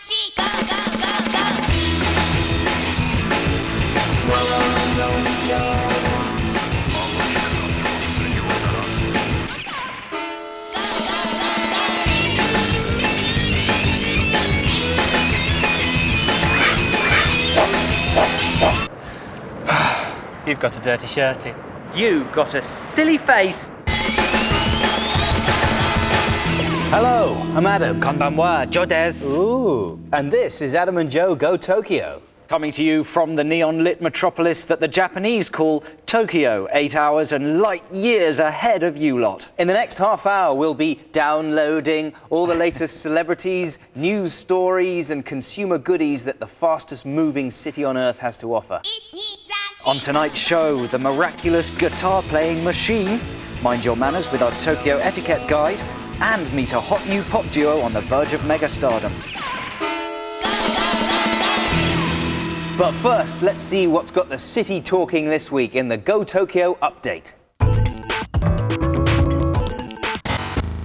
You've got a dirty shirty. You've got a silly face. Hello, I'm Adam. Konbanwa, Joe desu. Ooh, and this is Adam and Joe Go Tokyo. Coming to you from the neon-lit metropolis that the Japanese call Tokyo, 8 hours and light years ahead of you lot. In the next half hour, we'll be downloading all the latest celebrities, news stories and consumer goodies that the fastest moving city on earth has to offer. On tonight's show, the miraculous guitar-playing machine, mind your manners with our Tokyo etiquette guide, and meet a hot new pop duo on the verge of megastardom. But first, let's see what's got the city talking this week in the Go Tokyo update.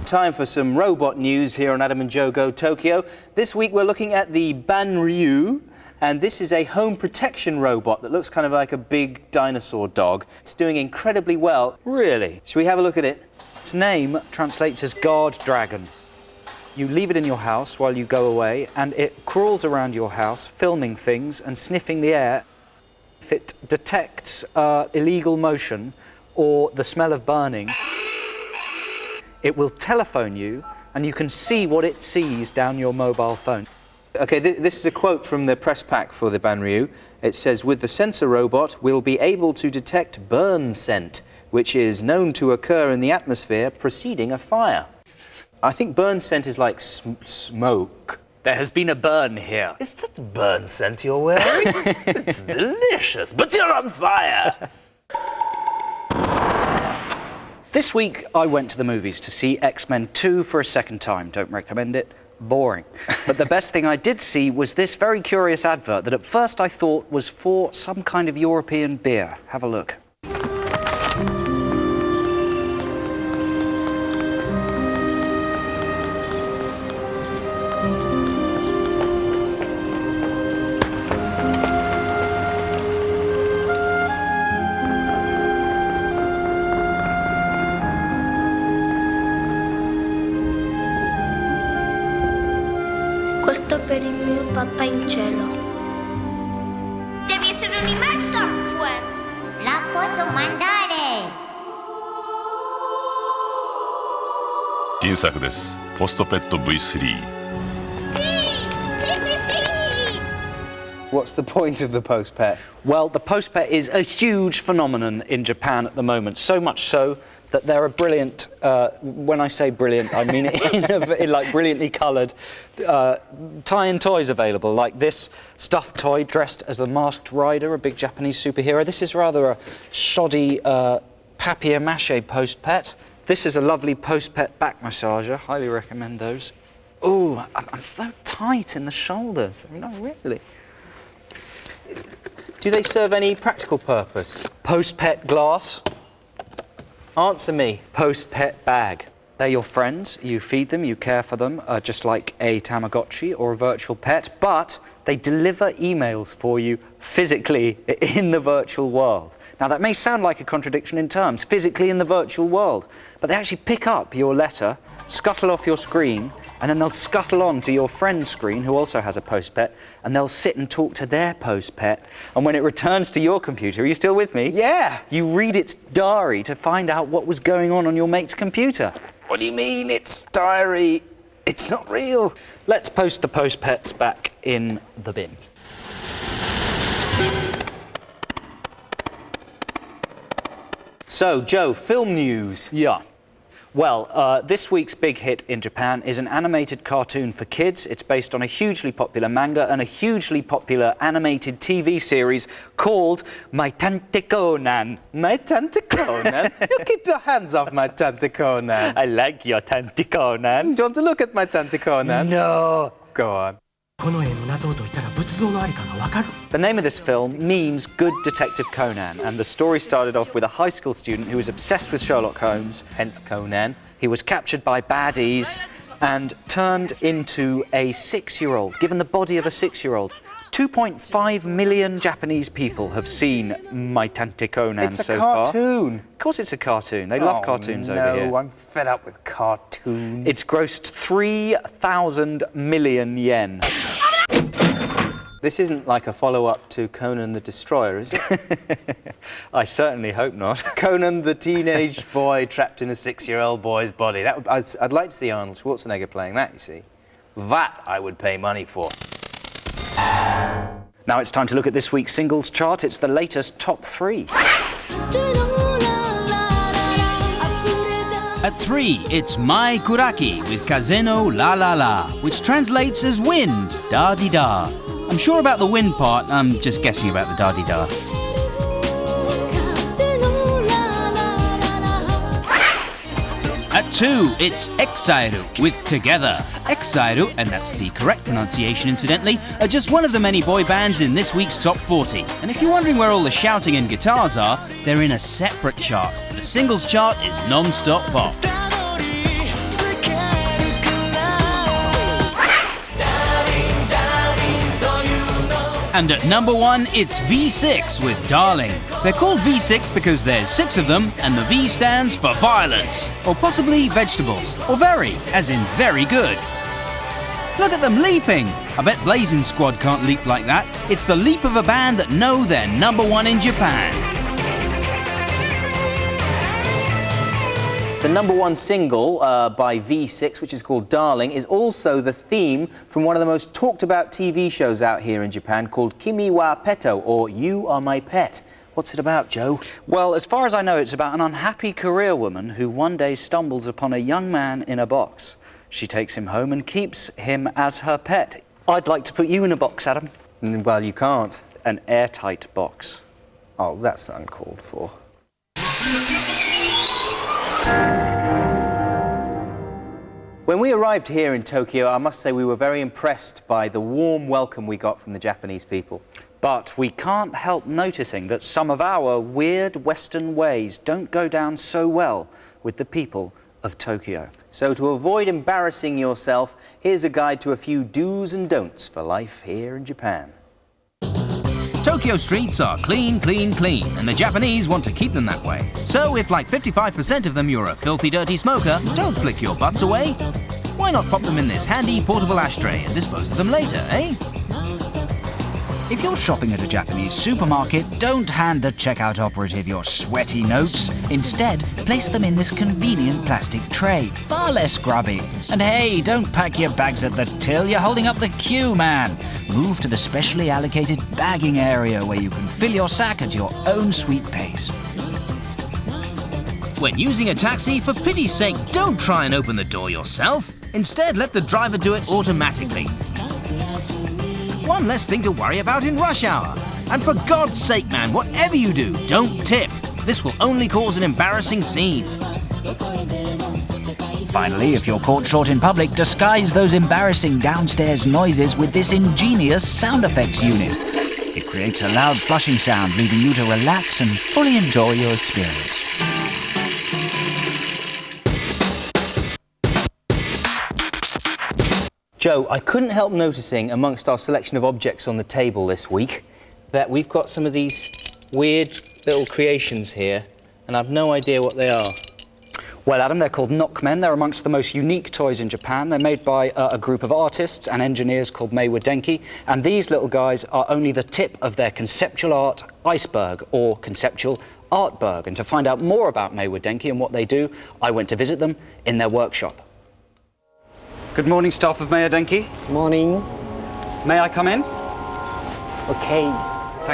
Time for some robot news here on Adam and Joe Go Tokyo. This week we're looking at the Banryu, and this is a home protection robot that looks kind of like a big dinosaur dog. It's doing incredibly well. Really? Shall we have a look at it? Its name translates as guard dragon. You leave it in your house while you go away, and it crawls around your house, filming things and sniffing the air. If it detects illegal motion or the smell of burning, it will telephone you, and you can see what it sees down your mobile phone. Okay, this is a quote from the press pack for the Banryu. It says, with the sensor robot, we'll be able to detect burn scent, which is known to occur in the atmosphere preceding a fire. I think burn scent is like smoke. There has been a burn here. Is that burn scent you're wearing? It's delicious, but you're on fire! This week, I went to the movies to see X-Men 2 for a second time. Don't recommend it. Boring. But the best thing I did see was this very curious advert that at first I thought was for some kind of European beer. Have a look. Questo per il mio papà in cielo. Devi essere un email software. La posso mandare. 新作です。ポストペット V3。What's the point of the Post Pet? Well, the Post Pet is a huge phenomenon in Japan at the moment. So much so that there are brilliant, when I say brilliant, I mean in like brilliantly coloured tie-in toys available, like this stuffed toy dressed as the Masked Rider, a big Japanese superhero. This is rather a shoddy papier-mâché Post Pet. This is a lovely Post Pet back massager. Highly recommend those. Ooh, I'm so tight in the shoulders. I mean, not really. Do they serve any practical purpose? Post Pet glass. Answer me. Post Pet bag. They're your friends, you feed them, you care for them, just like a Tamagotchi or a virtual pet, but they deliver emails for you physically in the virtual world. Now that may sound like a contradiction in terms, physically in the virtual world, but they actually pick up your letter, scuttle off your screen, and then they'll scuttle on to your friend's screen, who also has a Post Pet, and they'll sit and talk to their Post Pet. And when it returns to your computer, are you still with me? Yeah. You read its diary to find out what was going on your mate's computer. What do you mean it's diary? It's not real. Let's post the Post Pets back in the bin. So, Joe, film news. Yeah. Well, this week's big hit in Japan is an animated cartoon for kids. It's based on a hugely popular manga and a hugely popular animated TV series called My Tante Conan. My Tante Conan? You keep your hands off my Tante Conan. I like your Tante Conan. Do you want to look at my Tante Conan? No. Go on. The name of this film means Good Detective Conan, and the story started off with a high school student who was obsessed with Sherlock Holmes. Hence Conan. He was captured by baddies, and turned into a 6-year-old, given the body of a 6-year-old. 2.5 million Japanese people have seen My Tante Conan so far. It's a cartoon. Of course it's a cartoon. They love cartoons over here. No, I'm fed up with cartoons. It's grossed 3,000 million yen. This isn't like a follow-up to Conan the Destroyer, is it? I certainly hope not. Conan the teenage boy trapped in a 6-year-old boy's body. I'd like to see Arnold Schwarzenegger playing that, you see. That I would pay money for. Now it's time to look at this week's singles chart. It's the latest top 3. At 3, it's Mai Kuraki with Kazeno La La La, which translates as wind, da-di-da. I'm sure about the wind part, I'm just guessing about the da-di-da. At 2, it's Exairu with Together. Exairu, and that's the correct pronunciation incidentally, are just one of the many boy bands in this week's Top 40. And if you're wondering where all the shouting and guitars are, they're in a separate chart. The singles chart is non-stop pop. And at number 1, it's V6 with Darling. They're called V6 because there's 6 of them, and the V stands for violence. Or possibly vegetables. Or very, as in very good. Look at them leaping! I bet Blazing Squad can't leap like that. It's the leap of a band that know they're number 1 in Japan. The number 1 single by V6, which is called Darling, is also the theme from one of the most talked about TV shows out here in Japan called Kimi wa Petto, or You Are My Pet. What's it about, Joe? Well, as far as I know, it's about an unhappy career woman who one day stumbles upon a young man in a box. She takes him home and keeps him as her pet. I'd like to put you in a box, Adam. Well, you can't. An airtight box. Oh, that's uncalled for. When we arrived here in Tokyo, I must say we were very impressed by the warm welcome we got from the Japanese people. But we can't help noticing that some of our weird Western ways don't go down so well with the people of Tokyo. So to avoid embarrassing yourself, here's a guide to a few do's and don'ts for life here in Japan. Tokyo streets are clean, clean, clean, and the Japanese want to keep them that way. So if like 55% of them you're a filthy, dirty smoker, don't flick your butts away. Why not pop them in this handy portable ashtray and dispose of them later, eh? If you're shopping at a Japanese supermarket, don't hand the checkout operative your sweaty notes. Instead, place them in this convenient plastic tray, far less grubby. And hey, don't pack your bags at the till, you're holding up the queue, man. Move to the specially allocated bagging area where you can fill your sack at your own sweet pace. When using a taxi, for pity's sake, don't try and open the door yourself. Instead, let the driver do it automatically. One less thing to worry about in rush hour. And for God's sake, man, whatever you do, don't tip. This will only cause an embarrassing scene. Finally, if you're caught short in public, disguise those embarrassing downstairs noises with this ingenious sound effects unit. It creates a loud flushing sound, leaving you to relax and fully enjoy your experience. Joe, I couldn't help noticing amongst our selection of objects on the table this week that we've got some of these weird little creations here, and I've no idea what they are. Well, Adam, they're called knockmen. They're amongst the most unique toys in Japan. They're made by a group of artists and engineers called Meiwa Denki, and these little guys are only the tip of their conceptual art iceberg, or conceptual artberg. And to find out more about Meiwa Denki and what they do, I went to visit them in their workshop. Good morning, staff of Meiwa Denki. Morning. May I come in? Okay.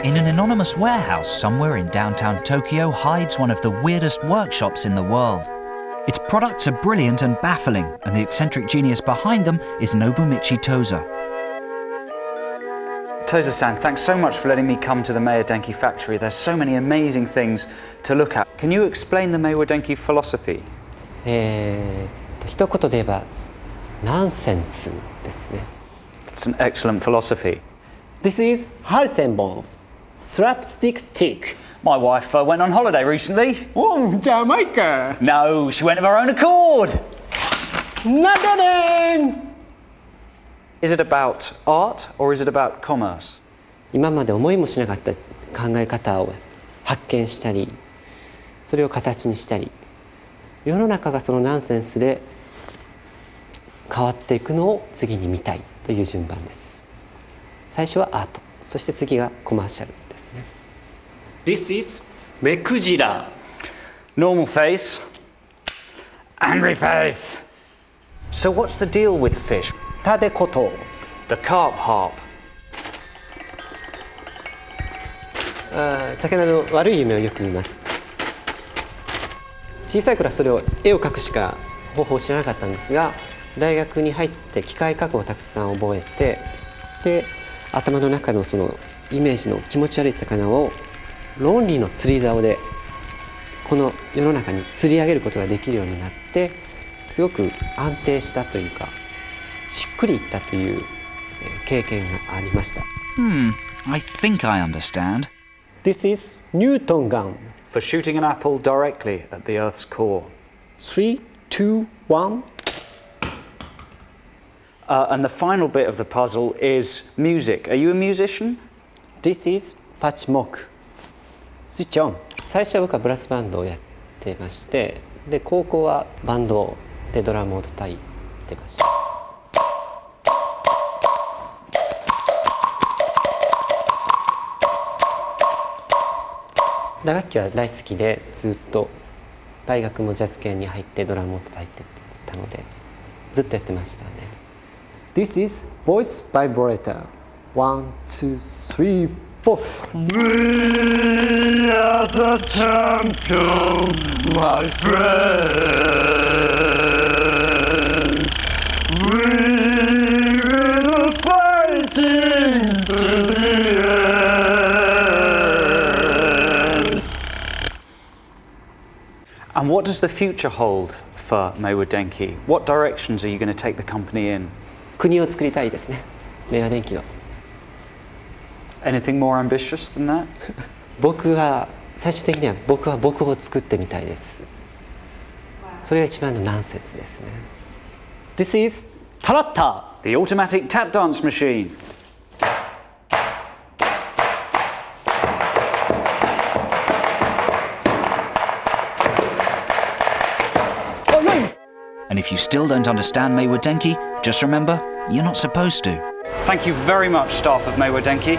In an anonymous warehouse somewhere in downtown Tokyo hides one of the weirdest workshops in the world. Its products are brilliant and baffling, and the eccentric genius behind them is Nobumichi Toza. Toza-san, thanks so much for letting me come to the Meiwa Denki factory. There's so many amazing things to look at. Can you explain the Meiwa Denki philosophy? 一言で言えばナンセンスですね。 It's an excellent philosophy. This is Harsenbon, slapstick stick. My wife went on holiday recently. Oh, Jamaica! No, she went of her own accord. Is it about art or is it about commerce? 今まで思いもしなかった考え方を発見したり、それを形にしたり、世の中がそのナンセンスで変わっていくのを次に見たいという順番です。最初はアート、そして次がコマーシャルですね。This is 目くじら。Normal face. Angry face. So what's the deal with fish? タデコト。The carp harp. 魚の悪い夢をよく見ます。小さい頃はそれを絵を描くしか方法を知らなかったんですが、大学に入って機械加工をたくさん覚えて、で頭の中のそのイメージの気持ち悪い魚を論理の釣り竿でこの世の中に釣り上げることができるようになって、すごく安定したというかしっくりいったという経験がありました。I think I understand. This is Newton gun. For shooting an apple directly at the Earth's core. 3, 2, 1. And the final bit of the puzzle is music. Are you a musician? This is パチモク。スイッチオン。最初は僕はブラスバンドをやってまして、で高校はバンドでドラムを叩いてました。打楽器は大好きで、ずっと大学もジャズ系に入ってドラムを叩いてたのでずっとやってましたね。This is voice vibrator. 1, 2, 3, 4. We are the champions, my friend. We will fighting to the end. And what does the future hold for Meiwa Denki? What directions are you going to take the company in? 国を作りたいですね。明和電機の。Anything more ambitious than that? 僕は最終的には僕を作ってみたいです。それが一番のナンセンスですね。This is タラッター。The automatic tap dance machine. And if you still don't understand Meiwa Denki, just remember, you're not supposed to. Thank you very much, staff of Meiwa Denki.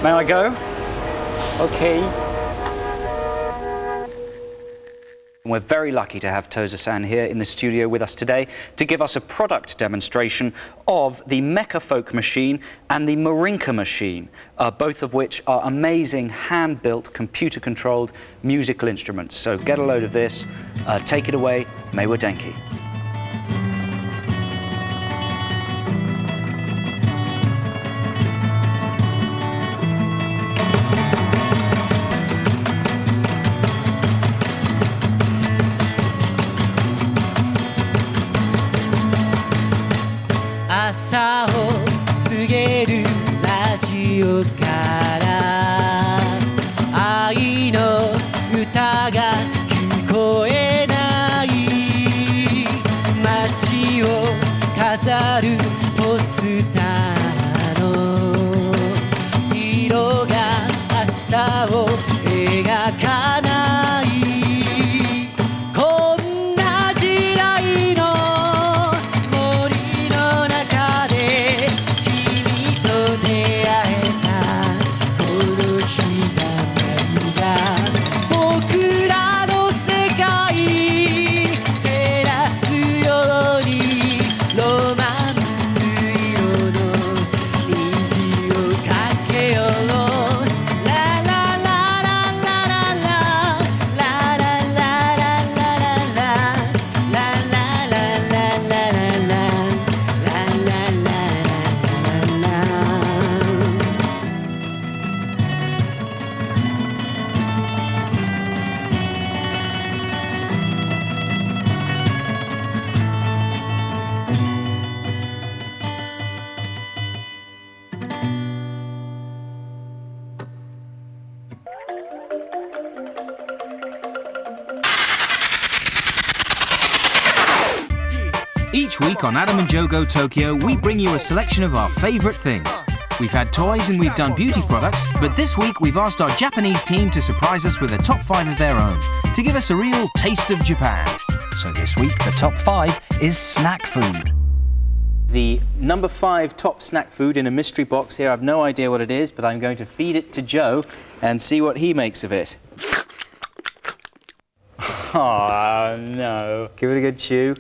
May I go? Okay. We're very lucky to have Toza-san here in the studio with us today to give us a product demonstration of the Mecha Folk machine and the Marinka machine, both of which are amazing hand-built, computer-controlled musical instruments. So get a load of this, take it away, Meiwa Denki.朝を告げるラジオから愛の歌が聞こえない街を飾るポスターの色が明日を描かないこんな時代の Each week on Adam and Joe Go Tokyo, we bring you a selection of our favourite things. We've had toys and we've done beauty products, but this week we've asked our Japanese team to surprise us with a top 5 of their own, to give us a real taste of Japan. So this week, the top 5 is snack food. The number 5 top snack food in a mystery box here. I've no idea what it is, but I'm going to feed it to Joe and see what he makes of it. Oh, no. Give it a good chew.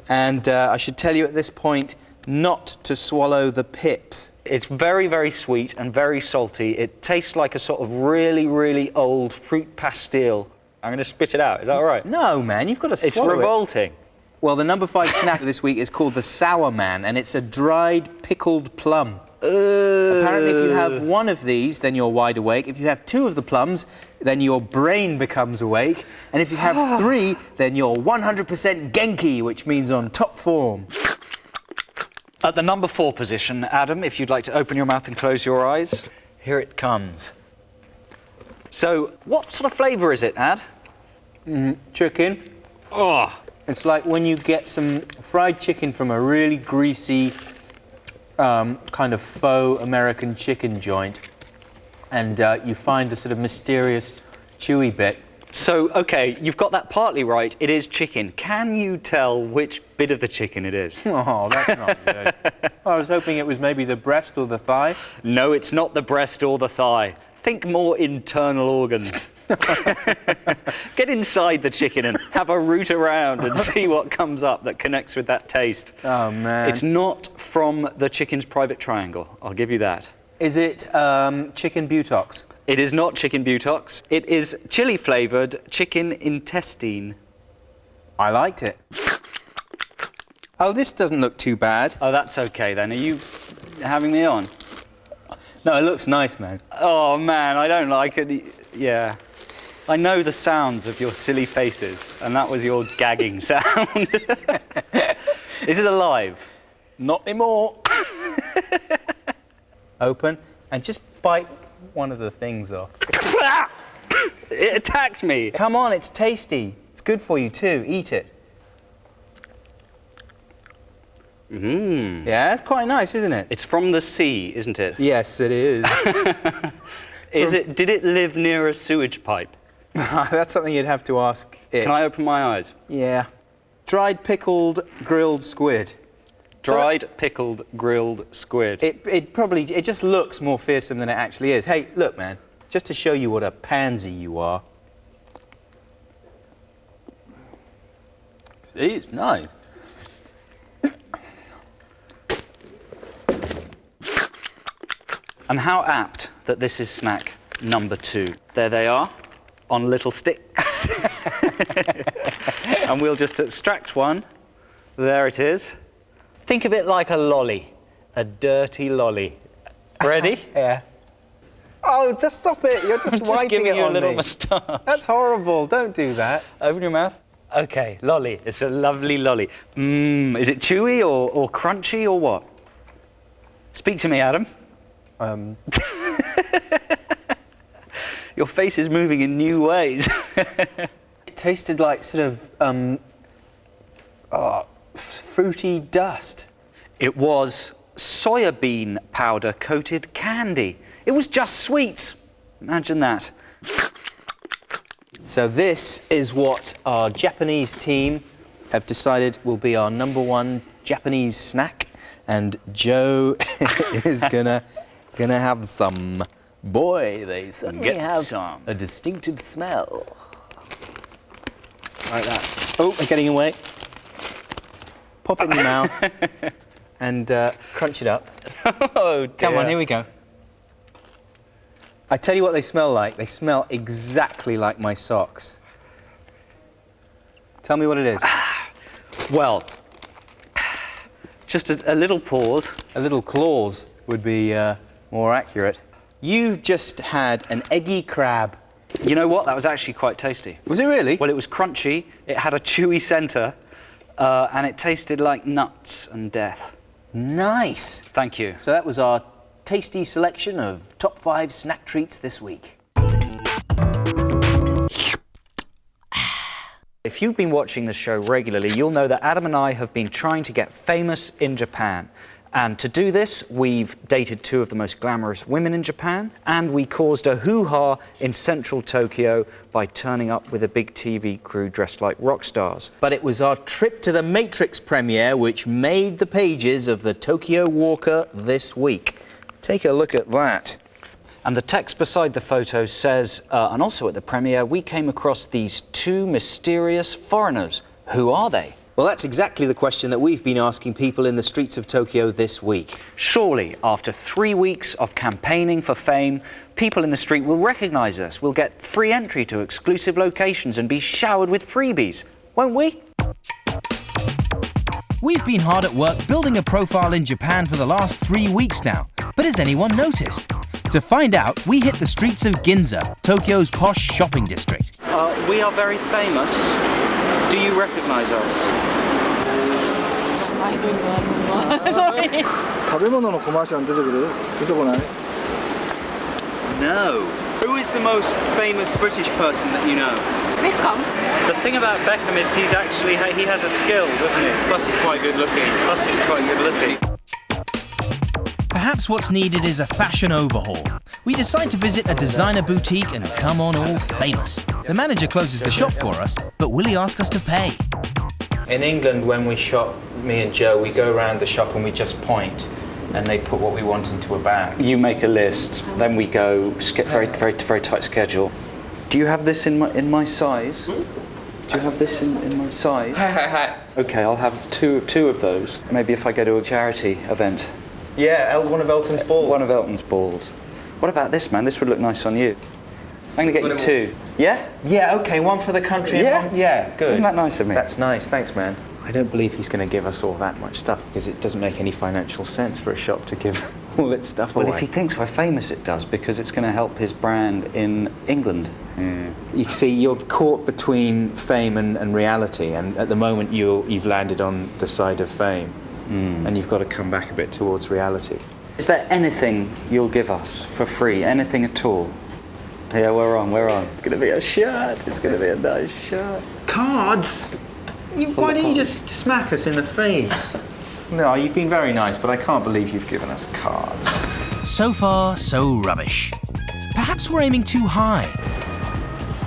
And I should tell you at this point not to swallow the pips. It's very, very sweet and very salty. It tastes like a sort of really, really old fruit pastille. I'm going to spit it out. Is that all right? No, man, you've got to swallow It's revolting. Well, the number 5 snack this week is called the Sour Man, and it's a dried pickled plum. Apparently, if you have one of these, then you're wide awake. If you have 2 of the plums, then your brain becomes awake. And if you have 3, then you're 100% Genki, which means on top form. At the number 4 position, Adam, if you'd like to open your mouth and close your eyes, here it comes. So, what sort of flavour is it, Ad? Chicken. Oh, It's like when you get some fried chicken from a really greasy kind of faux American chicken joint, and you find a sort of mysterious chewy bit. so, OK, you've got that partly right. It is chicken. Can you tell which bit of the chicken it is? Oh, that's not good. I was hoping it was maybe the breast or the thigh. No, it's not the breast or the thigh. Think more internal organs. Get inside the chicken and have a root around and see what comes up that connects with that taste. Oh, man. It's not from the chicken's private triangle, I'll give you that. Is it chicken butox? It is not chicken butox. It is chili-flavoured chicken intestine. I liked it. Oh, this doesn't look too bad. Oh, that's OK then. Are you having me on? No, it looks nice, man. Oh, man, I don't like it. Yeah. I know the sounds of your silly faces, and that was your gagging sound. Is it alive? Not anymore. Open and just bite one of the things off. It attacked me. Come on, it's tasty. It's good for you too. Eat it. Yeah, it's quite nice, isn't it? It's from the sea, isn't it? Yes, it is. Did it live near a sewage pipe? That's something you'd have to ask it. Can I open my eyes? Yeah. Dried pickled grilled squid. Dried pickled grilled squid. It just looks more fearsome than it actually is. Hey, look, man, just to show you what a pansy you are. See, it's nice. And how apt that this is snack number 2. There they are, on little sticks. And we'll just extract one. There it is. Think of it like a lolly, a dirty lolly. Ready? Yeah. Oh, just stop it. You're just wiping giving it you a on little me. moustache. That's horrible. Don't do that. Open your mouth. OK, lolly. It's a lovely lolly. Is it chewy or crunchy or what? Speak to me, Adam. Your face is moving in new ways. It tasted like sort of fruity dust. It was soya bean powder coated candy. It was just sweets. Imagine that. So this is what our Japanese team have decided will be our number 1 Japanese snack, and Joe is gonna have some. Boy, they certainly have some. a distinctive smell. Like that. Oh, they're getting away. Pop it in your mouth and crunch it up. Oh, dear. Come on, here we go. I tell you what they smell like. They smell exactly like my socks. Tell me what it is. Well, just a little pause. A little claws would be more accurate. You've just had an eggy crab. You know what? That was actually quite tasty. Was it really? Well, it was crunchy, it had a chewy centre, and it tasted like nuts and death. Nice. Thank you. So that was our tasty selection of top 5 snack treats this week. If you've been watching the show regularly, you'll know that Adam and I have been trying to get famous in Japan. And to do this, we've dated two of the most glamorous women in Japan, and we caused a hoo-ha in central Tokyo by turning up with a big TV crew dressed like rock stars. But it was our trip to the Matrix premiere which made the pages of the Tokyo Walker this week. Take a look at that. And the text beside the photo says, and also at the premiere, we came across these two mysterious foreigners. Who are they? Well, that's exactly the question that we've been asking people in the streets of Tokyo this week. Surely, after 3 weeks of campaigning for fame, people in the street will recognise us. We'll get free entry to exclusive locations and be showered with freebies, won't we? We've been hard at work building a profile in Japan for the last 3 weeks now, but has anyone noticed? To find out, we hit the streets of Ginza, Tokyo's posh shopping district. We are very famous. Do you recognise us? No. Who is the most famous British person that you know? The thing about Beckham is he has a skill, doesn't he? Plus he's quite good looking. Perhaps what's needed is a fashion overhaul. We decide to visit a designer boutique and come on all famous. The manager closes the shop for us, but will he ask us to pay? In England, when we shop, me and Joe, we go around the shop and we just point, and they put what we want into a bag. You make a list, then we go, very tight schedule. Do you have this in my size? Do you have this in my size? Okay, I'll have two of those. Maybe if I go to a charity event. Yeah, one of Elton's balls. One of Elton's balls. What about this, man? This would look nice on you. I'm going to get you two. Yeah? Yeah, okay, one for the country and one... Yeah, good. Isn't that nice of me? That's nice, thanks, man. I don't believe he's going to give us all that much stuff because it doesn't make any financial sense for a shop to give all its stuff away. Well, if he thinks we're famous, it does, because it's going to help his brand in England. You see, you're caught between fame and reality, and at the moment you've landed on the side of fame, and you've got to come back a bit towards reality. Is there anything you'll give us for free? Anything at all? Yeah, we're on. It's going to be a shirt. It's going to be a nice shirt. Cards? Why don't you just smack us in the face? No, you've been very nice, but I can't believe you've given us cards. So far, so rubbish. Perhaps we're aiming too high.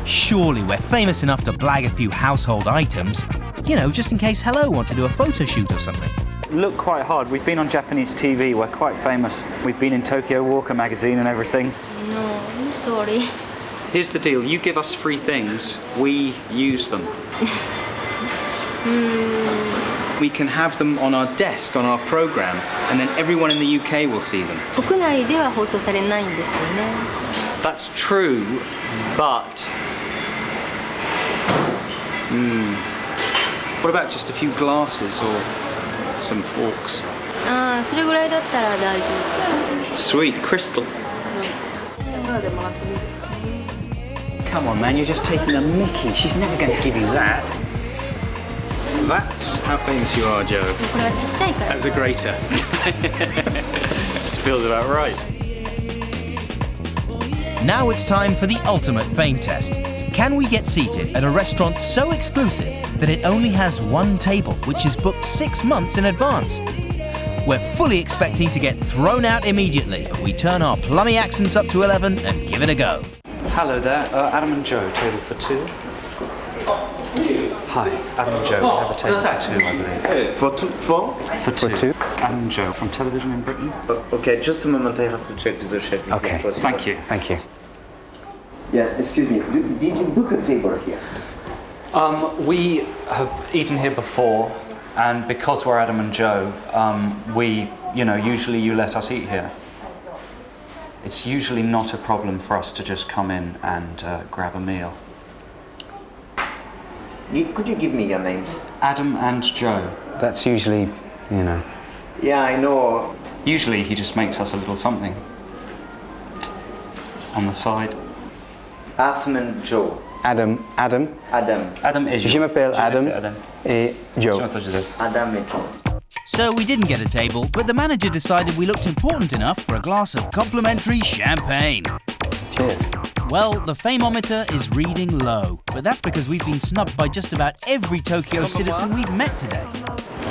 Surely we're famous enough to blag a few household items. You know, just in case Hello want to do a photo shoot or something. Look quite hard. We've been on Japanese TV. We're quite famous. We've been in Tokyo Walker magazine and everything. No, sorry. Here's the deal. You give us free things, we use them. We can have them on our desk, on our program, and then everyone in the UK will see them. 国内では放送されないんですよね。 That's true, but... What about just a few glasses or some forks? ああ、それぐらいだったら大丈夫。 Sweet crystal. Come on, man, you're just taking a mickey. She's never going to give you that. That's how famous you are, Joe. これはちっちゃいから。 As a grater. This feels about right. Now it's time for the ultimate fame test. Can we get seated at a restaurant so exclusive that it only has one table, which is booked 6 months in advance? We're fully expecting to get thrown out immediately, but we turn our plummy accents up to 11 and give it a go. Hello there, Adam and Joe, table for two. Hi, Adam and Joe, we have a table for two, I believe. For two? For two. Adam and Joe, from television in Britain. Okay, just a moment, I have to check with the chef. Okay, thank you. Thank you. Yeah, excuse me, did you book a table here? We have eaten here before, and because we're Adam and Joe, usually you let us eat here. It's usually not a problem for us to just come in and grab a meal. Could you give me your names? Adam and Joe. That's usually, you know. Yeah, I know. Usually he just makes us a little something on the side. Adam and Joe. Adam. Adam. Adam et Joe. Je m'appelle Adam et Joe. Adam and Joe. So we didn't get a table, but the manager decided we looked important enough for a glass of complimentary champagne. Cheers. Well, the fameometer is reading low. But that's because we've been snubbed by just about every Tokyo citizen we've met today.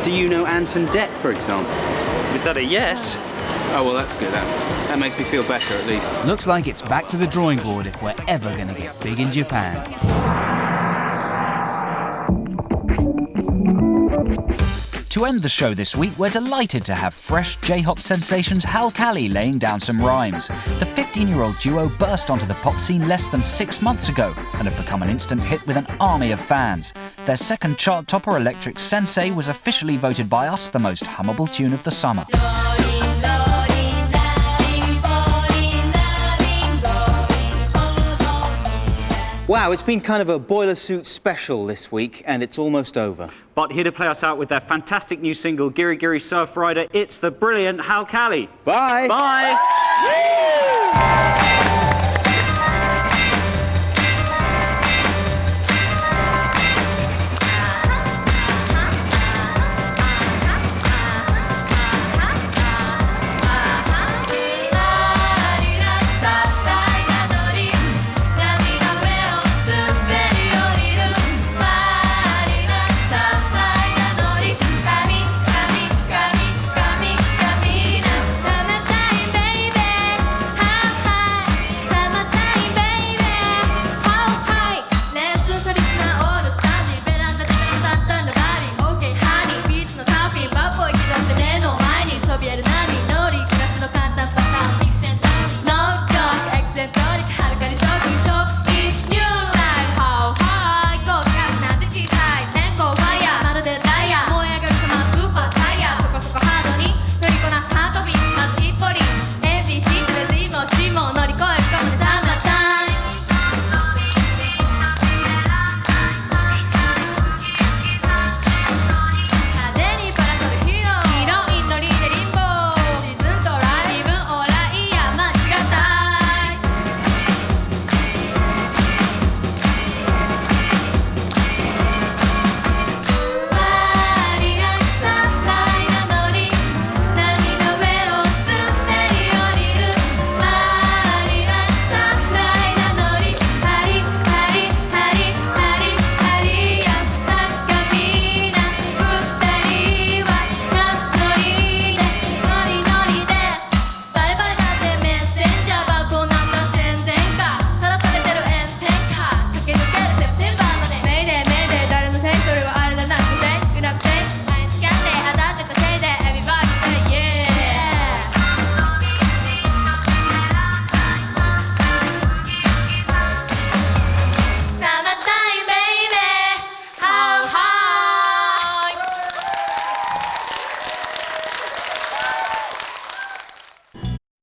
Do you know Anton Deck, for example? Is that a yes? Oh, well, that's good. That makes me feel better, at least. Looks like it's back to the drawing board if we're ever going to get big in Japan. To end the show this week, we're delighted to have fresh J-hop sensations Hal Cali laying down some rhymes. The 15-year-old duo burst onto the pop scene less than 6 months ago and have become an instant hit with an army of fans. Their second chart topper, Electric Sensei, was officially voted by us the most hummable tune of the summer. Wow, it's been kind of a boiler suit special this week, and it's almost over. But here to play us out with their fantastic new single, Giri Giri Surf Rider, it's the brilliant Hal Cali. Bye! Bye!